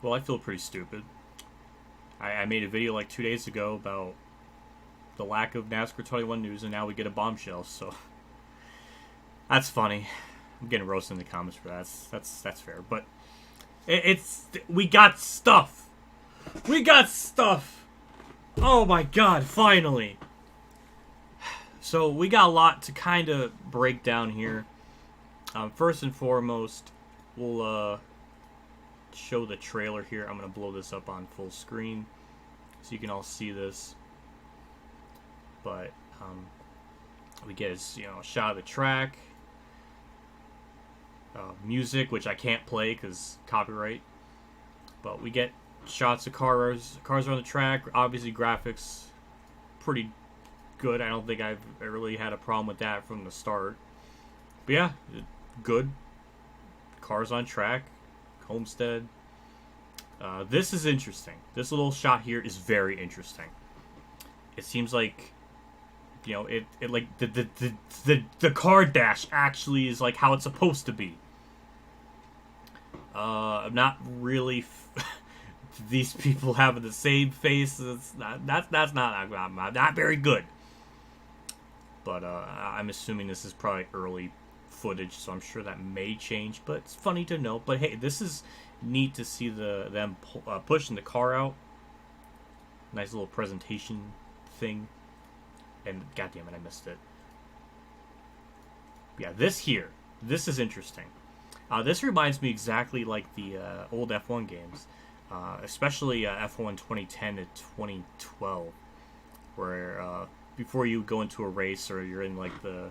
Well, I feel pretty stupid. I made a video like 2 days ago about the lack of NASCAR 21 news, and now we get a bombshell. So that's funny. I'm getting roasted in the comments for that. That's fair, but it's we got stuff. We got stuff. Oh my god! Finally. So we got a lot to kind of break down here. First and foremost, we'll show the trailer here. I'm gonna blow this up on full screen so you can all see this. But we get a shot of the track, music, which I can't play because copyright. But we get shots of cars are on the track. Obviously, graphics pretty good. I don't think I really had a problem with that from the start. But yeah, good. Cars on track. Homestead. This is interesting. This little shot here is very interesting. It seems like, it like the car dash actually is like how it's supposed to be. I'm not really. These people having the same face. That's not very good. But I'm assuming this is probably early footage, so I'm sure that may change. But it's funny to know. But hey, this is neat to see them pushing the car out. Nice little presentation thing. And goddammit, I missed it. Yeah, this is interesting. This reminds me exactly like the old F1 games, especially F1 2010 to 2012, where before you go into a race or you're in like the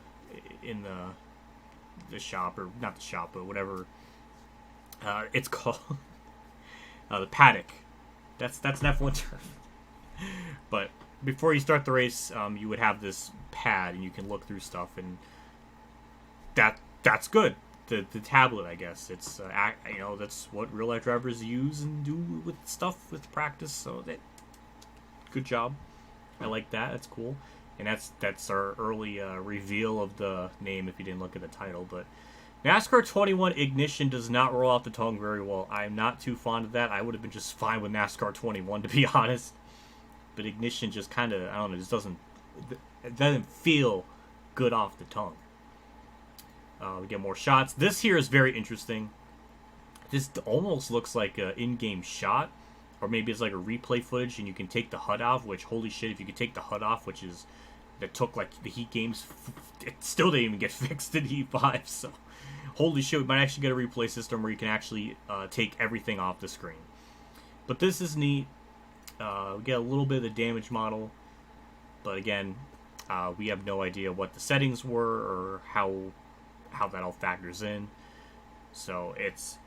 shop, or not the shop, but whatever it's called, the paddock. That's an F1 term. But before you start the race, you would have this pad, and you can look through stuff, and that's good. The tablet, I guess, it's that's what real life drivers use and do with stuff with practice. So good job. I like that. That's cool. And that's our early reveal of the name if you didn't look at the title. But NASCAR 21 Ignition does not roll off the tongue very well. I'm not too fond of that. I would have been just fine with NASCAR 21, to be honest. But Ignition just kind of, I don't know, it doesn't feel good off the tongue. We get more shots. This here is very interesting. This almost looks like an in-game shot. Or maybe it's like a replay footage and you can take the HUD off, which, holy shit, if you could take the HUD off, that took like the Heat games, it still didn't even get fixed in Heat 5, so holy shit, we might actually get a replay system where you can actually take everything off the screen. But this is neat. We get a little bit of the damage model, but again, we have no idea what the settings were or how that all factors in. So it's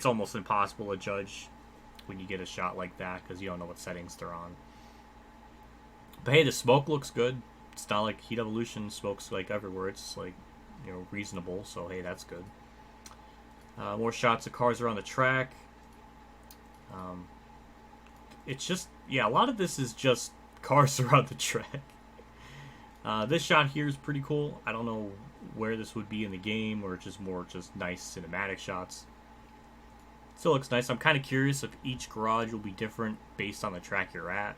almost impossible to judge when you get a shot like that because you don't know what settings they're on. But hey, the smoke looks good. It's not like Heat Evolution smoke's like everywhere. It's like reasonable. So hey, that's good. More shots of cars around the track. It's just a lot of this is just cars around the track. This shot here is pretty cool. I don't know where this would be in the game, or just more nice cinematic shots. Still looks nice. I'm kind of curious if each garage will be different based on the track you're at.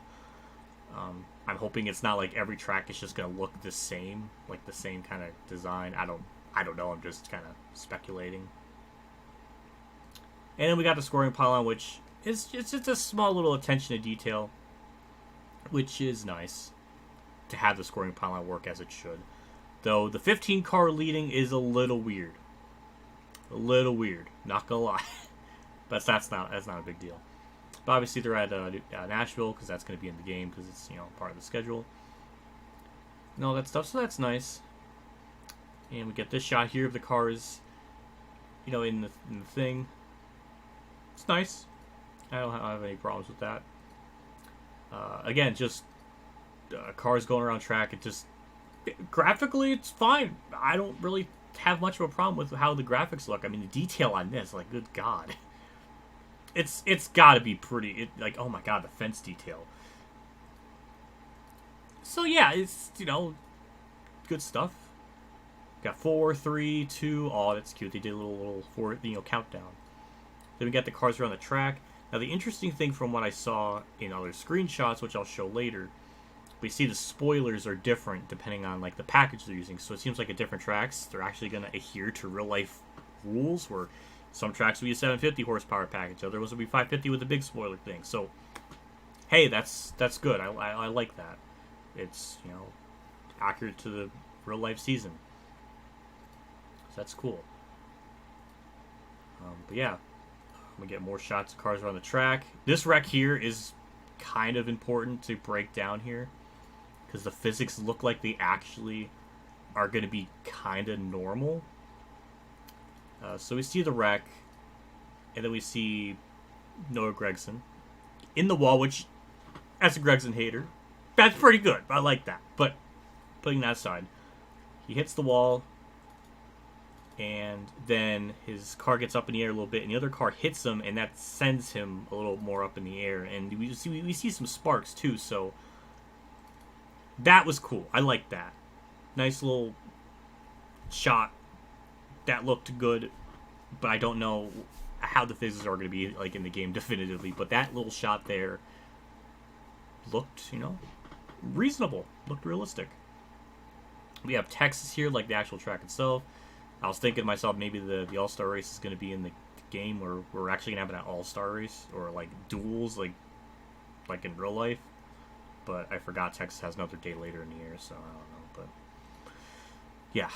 I'm hoping it's not like every track is just going to look the same, like the same kind of design. I don't know. I'm just kind of speculating. And then we got the scoring pylon, which is just a small little attention to detail, which is nice to have the scoring pylon work as it should. Though the 15 car leading is a little weird. Not gonna lie. But that's not a big deal. But obviously they're at Nashville because that's going to be in the game because it's part of the schedule and all that stuff. So that's nice. And we get this shot here of the cars, in the thing. It's nice. I don't have any problems with that. Again, just cars going around track. Graphically, it's fine. I don't really have much of a problem with how the graphics look. I mean, the detail on this, like, good God. It's got to be pretty, like, oh my God, the fence detail. So yeah, it's, good stuff. Got 4, 3, 2, oh, that's cute. They did a little 4, countdown. Then we got the cars around the track. Now, the interesting thing from what I saw in other screenshots, which I'll show later, we see the spoilers are different depending on like the package they're using. So it seems like at different tracks, they're actually going to adhere to real life rules. Where some tracks will be a 750 horsepower package, other ones will be 550 with a big spoiler thing. So, hey, that's good. I like that. It's accurate to the real life season. So that's cool. But yeah, we get more shots of cars around the track. This wreck here is kind of important to break down here because the physics look like they actually are going to be kind of normal. So we see the wreck, and then we see Noah Gragson in the wall, which, as a Gragson hater, that's pretty good. I like that. But putting that aside, he hits the wall, and then his car gets up in the air a little bit, and the other car hits him, and that sends him a little more up in the air. And we see some sparks too, so that was cool. I like that. Nice little shot. That looked good, but I don't know how the physics are going to be like in the game definitively. But that little shot there looked, reasonable. Looked realistic. We have Texas here, like the actual track itself. I was thinking to myself, maybe the All-Star race is going to be in the game where we're actually going to have an All-Star race or like duels, like in real life. But I forgot Texas has another day later in the year, so I don't know. But yeah.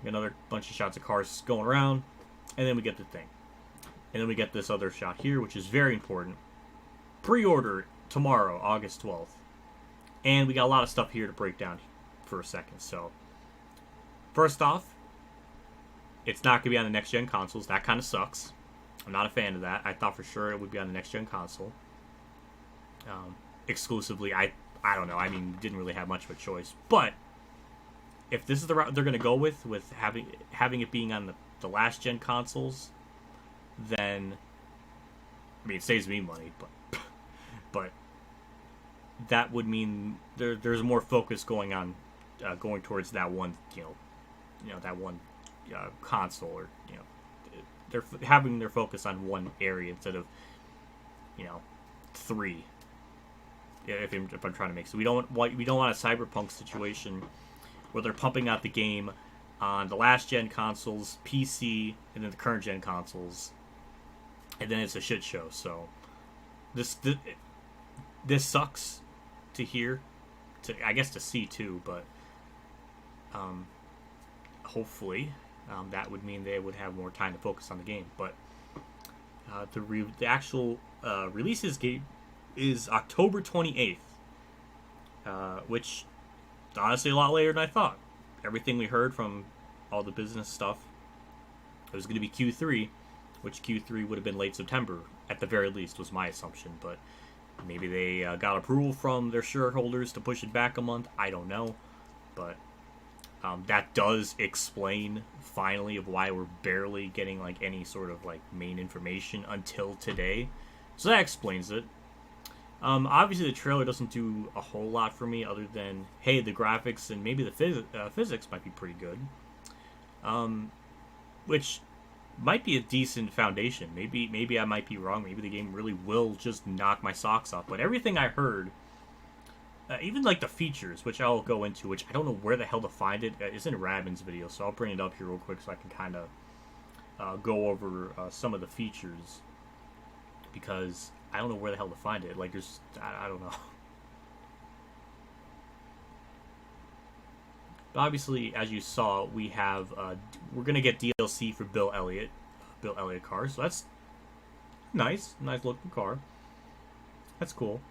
Another bunch of shots of cars going around, and then we get the thing. And then we get this other shot here, which is very important. Pre-order tomorrow, August 12th. And we got a lot of stuff here to break down for a second. So, first off, it's not going to be on the next-gen consoles. That kind of sucks. I'm not a fan of that. I thought for sure it would be on the next-gen console. Exclusively, I don't know. I mean, didn't really have much of a choice. But if this is the route they're going to go with having it being on the last gen consoles, then I mean it saves me money, but that would mean there's more focus going towards that one that one console, or they're having their focus on one area instead of three. If I'm trying to make so we don't want a Cyberpunk situation where they're pumping out the game on the last-gen consoles, PC, and then the current-gen consoles, and then it's a shit show. So, this sucks to hear, I guess to see too, but hopefully that would mean they would have more time to focus on the game. But the actual release of this game is October 28th, which honestly a lot later than I thought. Everything we heard from all the business stuff, it was going to be Q3, which Q3 would have been late September at the very least, was my assumption. But maybe they got approval from their shareholders to push it back a month. I don't know, but that does explain finally of why we're barely getting like any sort of like main information until today. So that explains it. Obviously, the trailer doesn't do a whole lot for me other than, hey, the graphics and maybe the physics might be pretty good. Which might be a decent foundation. Maybe I might be wrong. Maybe the game really will just knock my socks off. But everything I heard, even like the features, which I'll go into, which I don't know where the hell to find it. It's in Radman's video, so I'll bring it up here real quick so I can kind of go over some of the features. Because I don't know where the hell to find it. Like, there's... I don't know. But obviously, as you saw, we have... we're going to get DLC for Bill Elliott cars. So that's nice. Nice looking car. That's cool.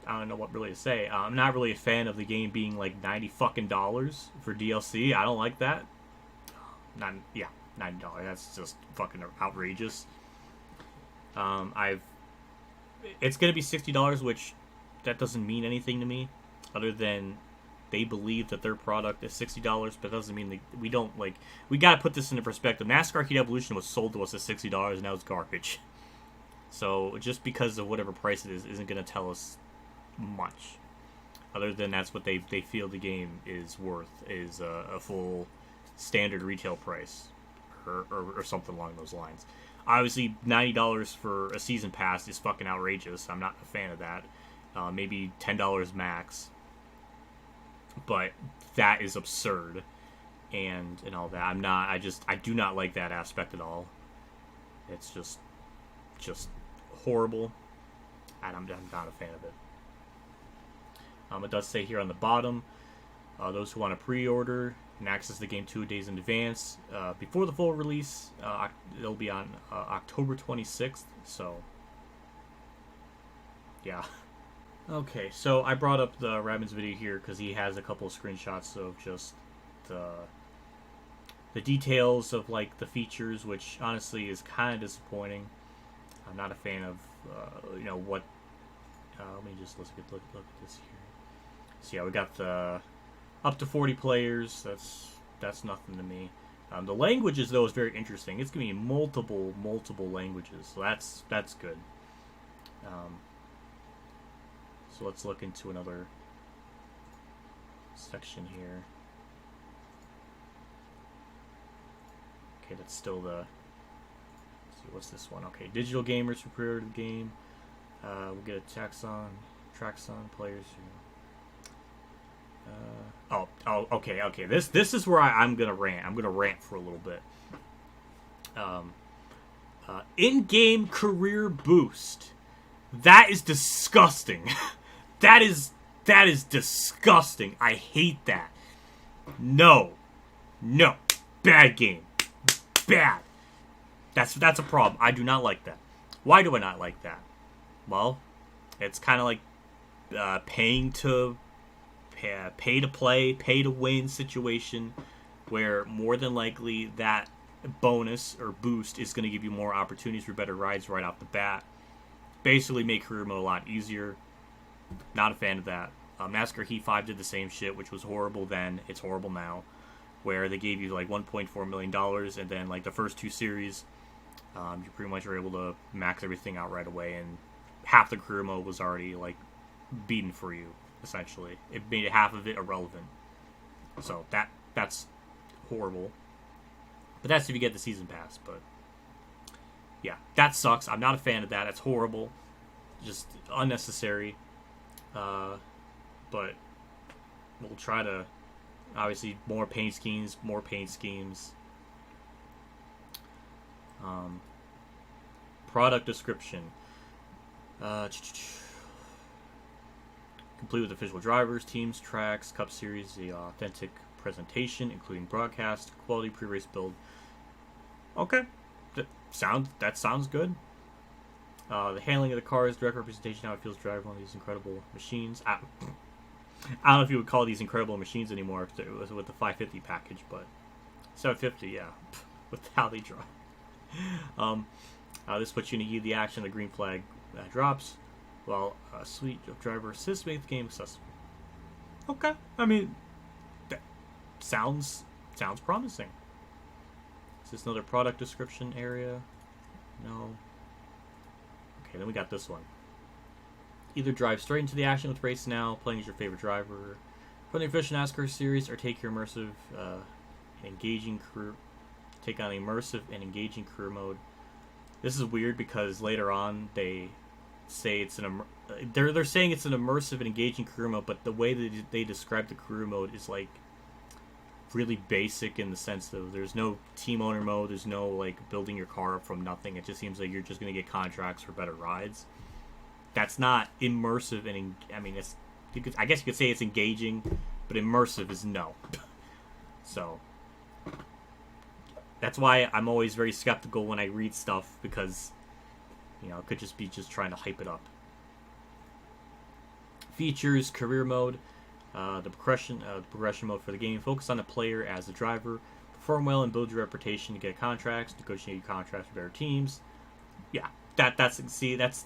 I don't know what really to say. I'm not really a fan of the game being like $90 fucking for DLC. I don't like that. $90. That's just fucking outrageous. It's gonna be $60, which that doesn't mean anything to me, other than they believe that their product is $60, but that doesn't mean we don't like. We gotta put this into perspective. NASCAR Heat Evolution was sold to us at $60, and now it's garbage. So just because of whatever price it is, isn't gonna tell us much, other than that's what they feel the game is worth, is a full standard retail price, or something along those lines. Obviously, $90 for a season pass is fucking outrageous. I'm not a fan of that. Maybe $10 max, but that is absurd, and all that. I do not like that aspect at all. It's just horrible, and I'm not a fan of it. It does say here on the bottom, those who want to pre-order and access the game 2 days in advance before the full release. It'll be on October 26th. So, yeah. Okay, so I brought up the Rabbids video here because he has a couple of screenshots of just the details of like the features, which honestly is kind of disappointing. I'm not a fan of what. Let me just look at this here. So yeah, we got the up to 40 players. That's nothing to me. The languages though is very interesting. It's giving me multiple languages, so that's good. So let's look into another section here. Okay, that's still the. Let's see, what's this one? Okay, digital gamers who pre-order the game. We'll get a Traxon players who. Okay. This is where I'm gonna rant. I'm gonna rant for a little bit. In-game career boost. That is disgusting. That is disgusting. I hate that. No. Bad game. Bad. That's a problem. I do not like that. Why do I not like that? Well, it's kind of like pay to play, pay to win situation, where more than likely that bonus or boost is going to give you more opportunities for better rides right off the bat. Basically make career mode a lot easier. Not a fan of that. NASCAR Heat 5 did the same shit, which was horrible then. It's horrible now. Where they gave you like $1.4 million, and then like the first 2 series, you pretty much were able to max everything out right away, and half the career mode was already like beaten for you, essentially. It made half of it irrelevant. So that's horrible. But that's if you get the season pass, but yeah, that sucks. I'm not a fan of that. That's horrible. Just unnecessary. But we'll try to, obviously, more paint schemes. Product description. Complete with official drivers, teams, tracks, Cup Series, the authentic presentation, including broadcast, quality pre-race build. Okay. That sounds good. The handling of the cars, direct representation, how it feels to drive one of these incredible machines. I don't know if you would call these incredible machines anymore if it was with the 550 package, but 750, yeah, with how they drive. This puts you in the action. The green flag drops, while a suite of driver assist makes the game accessible. Okay, I mean, that sounds promising. Is this another product description area? No. Okay, then we got this one. Either drive straight into the action with Race Now, playing as your favorite driver, from the official NASCAR series, or take your immersive, engaging career. Take on immersive and engaging career mode. This is weird because later on they say it's they're saying it's an immersive and engaging career mode, but the way that they describe the career mode is like really basic in the sense that there's no team owner mode, there's no like building your car up from nothing. It just seems like you're just going to get contracts for better rides. That's not immersive, and I mean, I guess you could say it's engaging, but immersive is no. So that's why I'm always very skeptical when I read stuff, because it could just be trying to hype it up. Features, career mode. The progression mode for the game. Focus on the player as the driver. Perform well and build your reputation to get contracts. Negotiate contracts with better teams. Yeah, that's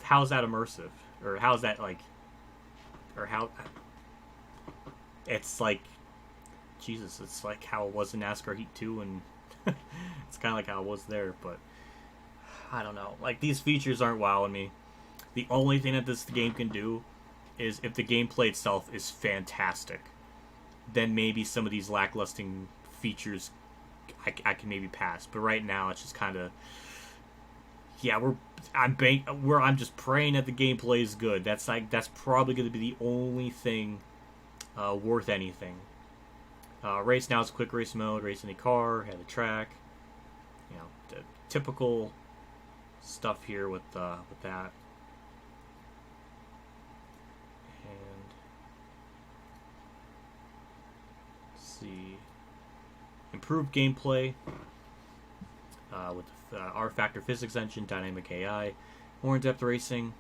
how's that immersive, or how's that like, or how? It's like, Jesus, it's like how it was in NASCAR Heat 2, and it's kind of like how it was there. But I don't know. Like, these features aren't wowing me. The only thing that this game can do is if the gameplay itself is fantastic, then maybe some of these lackluster features I can maybe pass. But right now it's just kind of yeah, I'm just praying that the gameplay is good. That's probably going to be the only thing worth anything. Race now is quick race mode. Race any car, have the track. You know, the typical stuff here with that. And let's see, improved gameplay with the R-Factor physics engine, dynamic AI, more in-depth racing.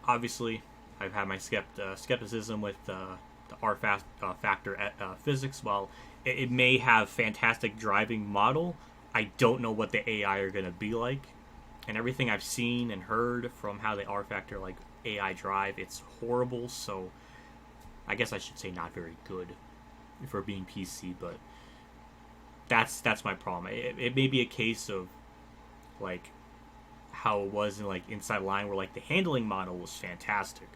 Obviously, I've had my skepticism with the R-Factor physics. While it may have fantastic driving model, I don't know what the AI are going to be like. And everything I've seen and heard from how the R-Factor like AI drive, it's horrible. So I guess I should say not very good for being PC, but that's my problem. It may be a case of like how it was in like Inside Line, where like the handling model was fantastic,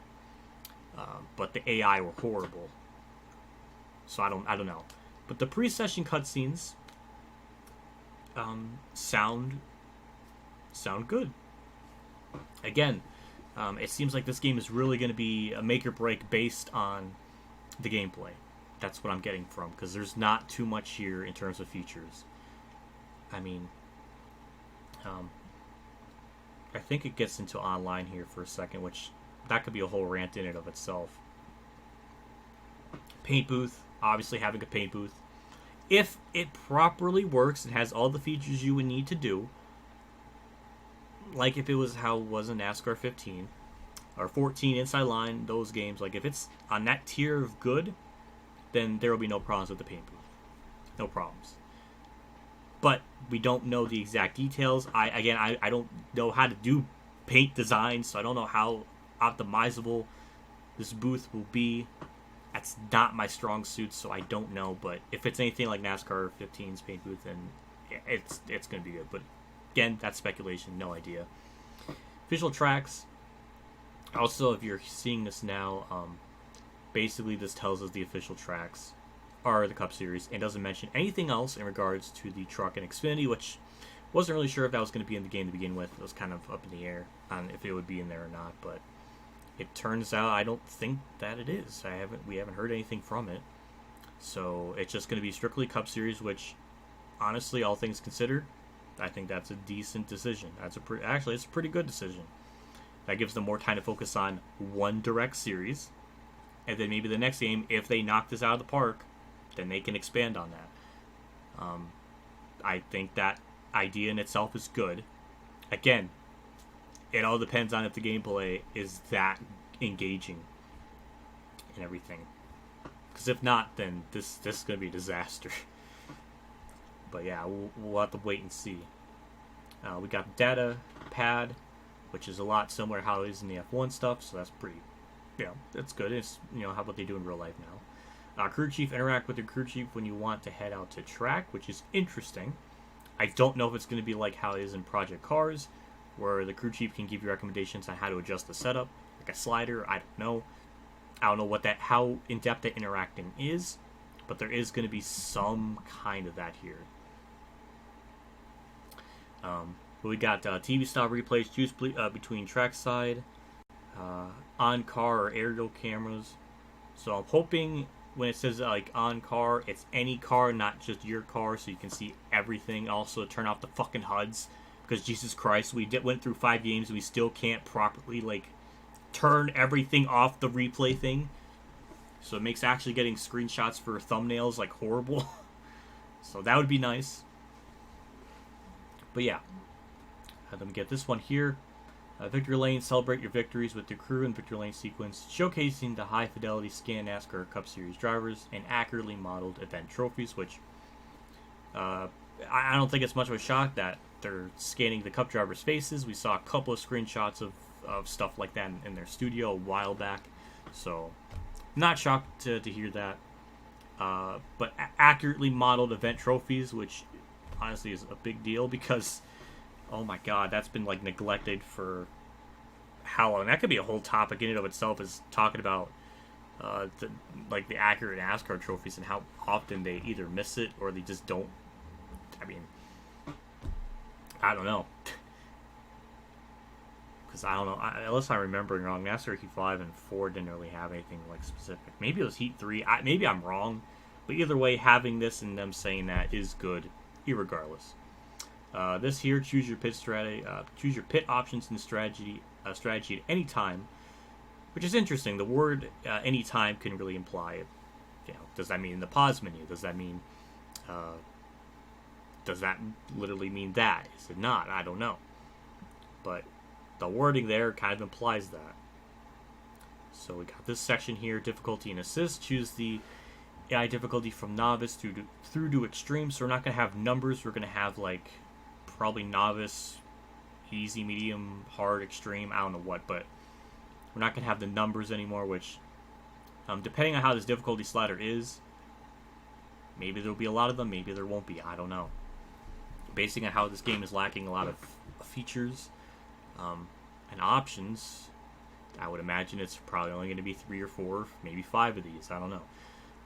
but the AI were horrible. So I don't know. But the pre-session cutscenes sound good. Again, it seems like this game is really going to be a make or break based on the gameplay. That's what I'm getting from, because there's not too much here in terms of features. I mean, I think it gets into online here for a second, which that could be a whole rant in and of itself. Paint booth, obviously having a paint booth. If it properly works and has all the features you would need to do, like if it was how it was in NASCAR 15 or 14 Inside Line, those games, like if it's on that tier of good, then there will be no problems with the paint booth. No problems. But we don't know the exact details. I don't know how to do paint design, so I don't know how optimizable this booth will be. That's not my strong suit, so I don't know. But if it's anything like NASCAR 15's paint booth, then it's going to be good. But again, that's speculation, no idea. Official tracks. Also, if you're seeing this now, basically this tells us the official tracks are the Cup Series and doesn't mention anything else in regards to the truck and Xfinity, which wasn't really sure if that was going to be in the game to begin with. It was kind of up in the air on if it would be in there or not, but it turns out I don't think that it is. We haven't heard anything from it, so it's just going to be strictly Cup Series, which honestly, all things considered, I think that's a decent decision. Actually, it's a pretty good decision. That gives them more time to focus on one direct series, and then maybe the next game, if they knock this out of the park, then they can expand on that. I think that idea in itself is good. Again, it all depends on if the gameplay is that engaging and everything. Because if not, then this is going to be a disaster. But yeah, we'll have to wait and see. We got the data pad, which is a lot similar to how it is in the F1 stuff, so that's pretty, that's good. It's, how what they do in real life now. Crew chief, interact with your crew chief when you want to head out to track, which is interesting. I don't know if it's going to be like how it is in Project Cars, where the crew chief can give you recommendations on how to adjust the setup, like a slider. I don't know. I don't know how in-depth that interacting is, but there is going to be some kind of that here. We got TV style replays choose between trackside, on car or aerial cameras. So I'm hoping when it says like on car, it's any car, not just your car, so you can see everything. Also, turn off the fucking HUDs, because Jesus Christ, we went through 5 games and we still can't properly like turn everything off the replay thing. So it makes actually getting screenshots for thumbnails like horrible. So that would be nice. But yeah, let them get this one here. Victory Lane, celebrate your victories with the crew in Victory Lane sequence, showcasing the high-fidelity scan NASCAR Cup Series drivers and accurately modeled event trophies, which I don't think it's much of a shock that they're scanning the Cup drivers' faces. We saw a couple of screenshots of stuff like that in their studio a while back, so not shocked to hear that. But accurately modeled event trophies, which honestly is a big deal, because oh my god, that's been like neglected for how long? That could be a whole topic in and of itself, is talking about the accurate NASCAR trophies and how often they either miss it or they just don't. I mean, I don't know. because I don't know, unless I'm remembering wrong, NASCAR Heat 5 and 4 didn't really have anything like specific. Maybe it was Heat 3. Maybe I'm wrong, but either way, having this and them saying that is good, irregardless. This here, choose your pit strategy, choose your pit options and strategy at any time, which is interesting. The word any time can really imply, does that mean in the pause menu? Does that mean, does that literally mean that? Is it not? I don't know. But the wording there kind of implies that. So we got this section here, difficulty and assist. Choose the AI difficulty from novice through to extreme. So we're not going to have numbers. We're going to have like probably novice, easy, medium, hard, extreme. I don't know what, but we're not going to have the numbers anymore, which depending on how this difficulty slider is, maybe there'll be a lot of them, maybe there won't be. I don't know. Basing on how this game is lacking a lot of features and options, I would imagine it's probably only going to be 3 or 4, maybe 5 of these. I don't know.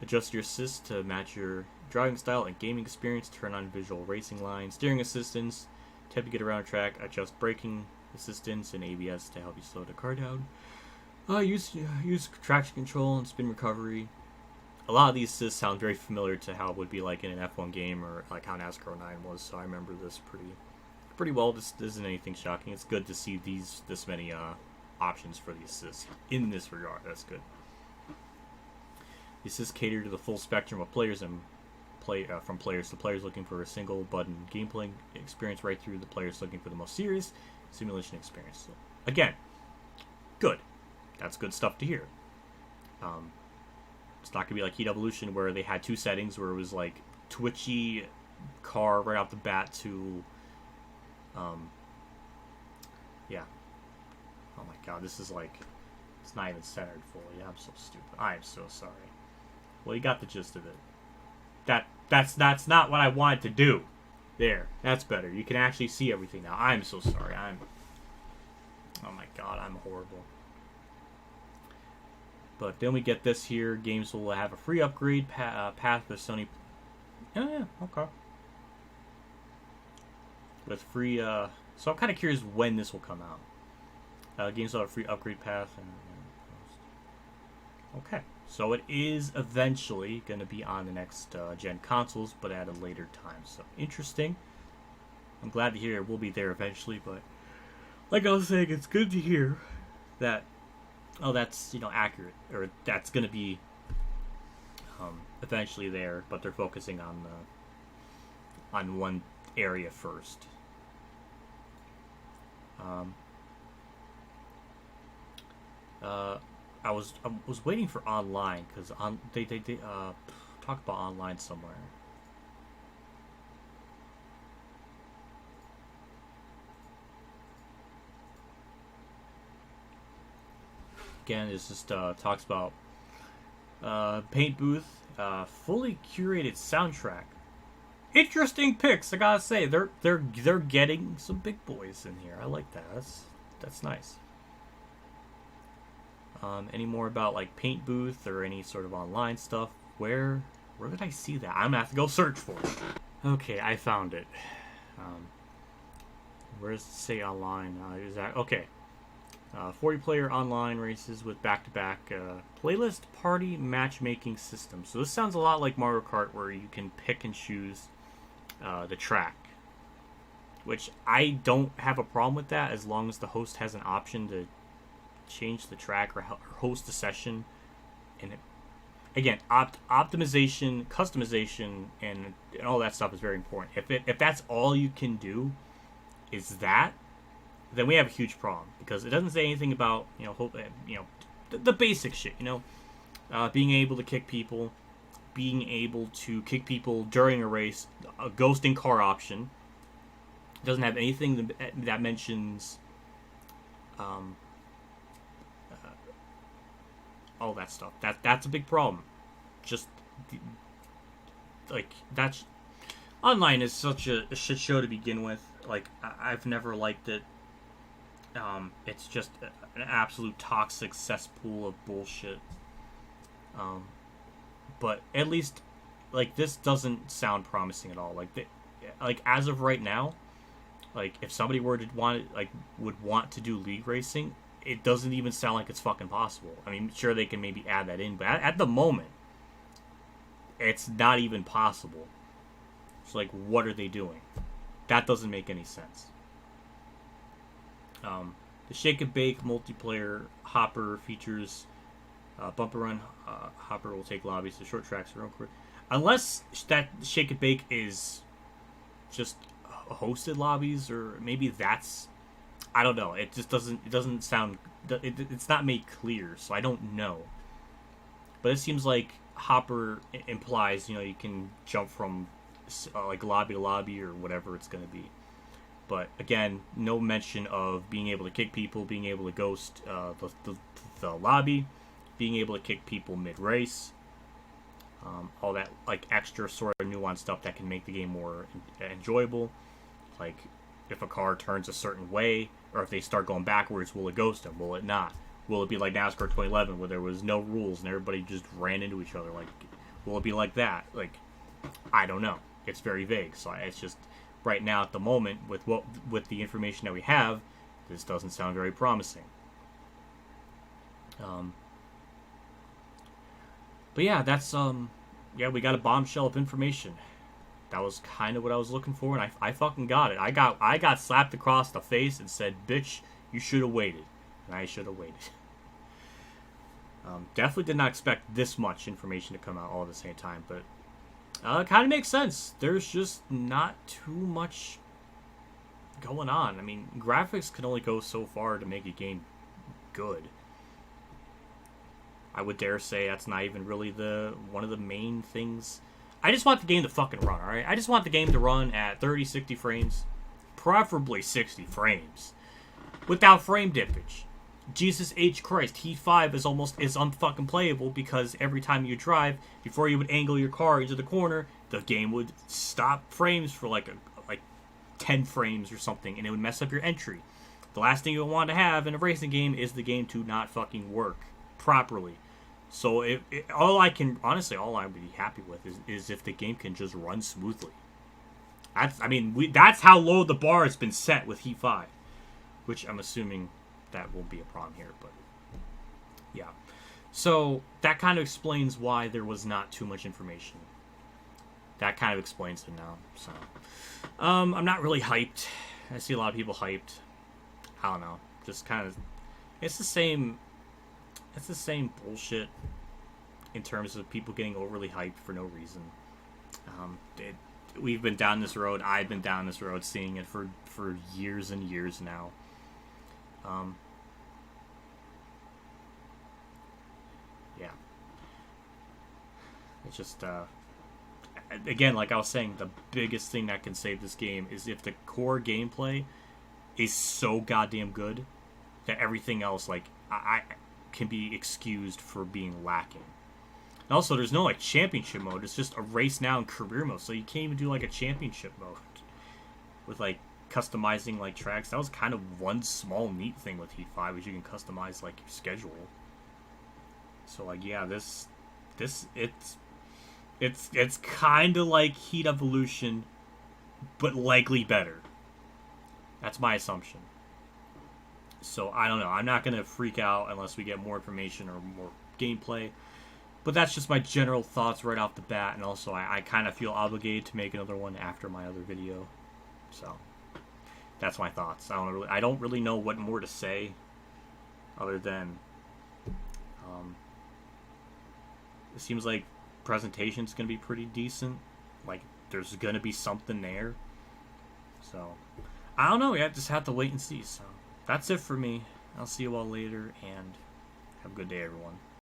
Adjust your assist to match your driving style and gaming experience. Turn on visual racing lines, steering assistance, tap to get around track. Adjust braking assistance and ABS to help you slow the car down. Use traction control and spin recovery. A lot of these assists sound very familiar to how it would be like in an F1 game or like how NASCAR 9 was. So I remember this pretty well. This isn't anything shocking. It's good to see this many options for the assists in this regard. That's good. The assists cater to the full spectrum of players and from players to players looking for a single button gameplay experience right through the players looking for the most serious simulation experience. So, again, good. That's good stuff to hear. It's not going to be like Heat Evolution where they had 2 settings where it was like twitchy car right off the bat to yeah. Oh my god, this is like, it's not even centered fully. I'm so stupid. I am so sorry. Well, you got the gist of it. That's not what I wanted to do. There, that's better. You can actually see everything now. I'm so sorry. Oh my god, I'm horrible. But then we get this here. Games will have a free upgrade path with Sony. Oh yeah, okay. With free. So I'm kind of curious when this will come out. Games will have a free upgrade path. Okay, so it is eventually going to be on the next gen consoles, but at a later time. So interesting. I'm glad to hear it will be there eventually, but like I was saying, it's good to hear that. Oh, that's accurate, or that's going to be eventually there, but they're focusing on one area first. I was waiting for online because they talked about online somewhere. Again, it just talks about paint booth, fully curated soundtrack. Interesting picks, I gotta say. They're getting some big boys in here. I like that. That's nice. Any more about like paint booth or any sort of online stuff? Where did I see that? I'm gonna have to go search for it. Okay, I found it. Where does it say online? Is that okay? 40-player online races with back-to-back playlist party matchmaking system. So this sounds a lot like Mario Kart, where you can pick and choose the track, which I don't have a problem with that as long as the host has an option to change the track or host a session. And again, optimization, customization, and all that stuff is very important. If that's all you can do is that, then we have a huge problem, because it doesn't say anything about the basic shit. Being able to kick people, during a race, a ghosting car option. It doesn't have anything that mentions all that stuff. That's a big problem. Just like that's online is such a shit show to begin with. Like I've never liked it. It's just an absolute toxic cesspool of bullshit. But at least, like, this doesn't sound promising at all. Like as of right now, like if somebody were to would want to do league racing, it doesn't even sound like it's fucking possible. I mean, sure they can maybe add that in, but at the moment, it's not even possible. It's like, what are they doing? That doesn't make any sense. The Shake and Bake multiplayer hopper features bumper run. Hopper will take lobbies to short tracks or own course. Unless that Shake and Bake is just hosted lobbies, or maybe that's, I don't know. It just doesn't sound. It's not made clear, so I don't know. But it seems like hopper implies, you can jump from like lobby to lobby or whatever it's going to be. But again, no mention of being able to kick people, being able to ghost the lobby, being able to kick people mid-race. All that like extra sort of nuanced stuff that can make the game more enjoyable. Like if a car turns a certain way, or if they start going backwards, will it ghost them? Will it not? Will it be like NASCAR 2011 where there was no rules and everybody just ran into each other? Like, will it be like that? Like, I don't know. It's very vague. So it's just right now at the moment with the information that we have, this doesn't sound very promising. But yeah, that's we got a bombshell of information. That was kind of what I was looking for, and I fucking got it. I got slapped across the face and said, "Bitch, you should have waited," and I should have waited. Definitely did not expect this much information to come out all at the same time, but it kind of makes sense. There's just not too much going on. I mean, graphics can only go so far to make a game good. I would dare say that's not even really one of the main things. I just want the game to fucking run, alright? I just want the game to run at 30, 60 frames. Preferably 60 frames. Without frame dippage. Jesus H. Christ, Heat 5 is unfucking playable because every time you drive, before you would angle your car into the corner, the game would stop frames for like 10 frames or something, and it would mess up your entry. The last thing you want to have in a racing game is the game to not fucking work properly. So all I would be happy with is if the game can just run smoothly. That's how low the bar has been set with Heat 5, which I'm assuming that won't be a problem here, but yeah. So that kind of explains why there was not too much information. That kind of explains it now. So I'm not really hyped. I see a lot of people hyped. I don't know. Just kind of, it's the same bullshit in terms of people getting overly hyped for no reason. We've been down this road. I've been down this road, seeing it for years and years now. Yeah. It's just, again, like I was saying, the biggest thing that can save this game is if the core gameplay is so goddamn good that everything else, like, I can be excused for being lacking. And also, there's no, like, championship mode. It's just a race now and career mode, so you can't even do, like, a championship mode with, like, customizing, like, tracks. That was kind of one small neat thing with Heat 5, is you can customize, like, your schedule. So, like, yeah, it's kind of like Heat Evolution, but likely better. That's my assumption. So, I don't know. I'm not going to freak out unless we get more information or more gameplay. But that's just my general thoughts right off the bat. And also, I kind of feel obligated to make another one after my other video. So, that's my thoughts. I don't really know what more to say other than it seems like presentation's going to be pretty decent. Like, there's going to be something there. So, I don't know. Yeah, just have to wait and see. So, that's it for me. I'll see you all later, and have a good day, everyone.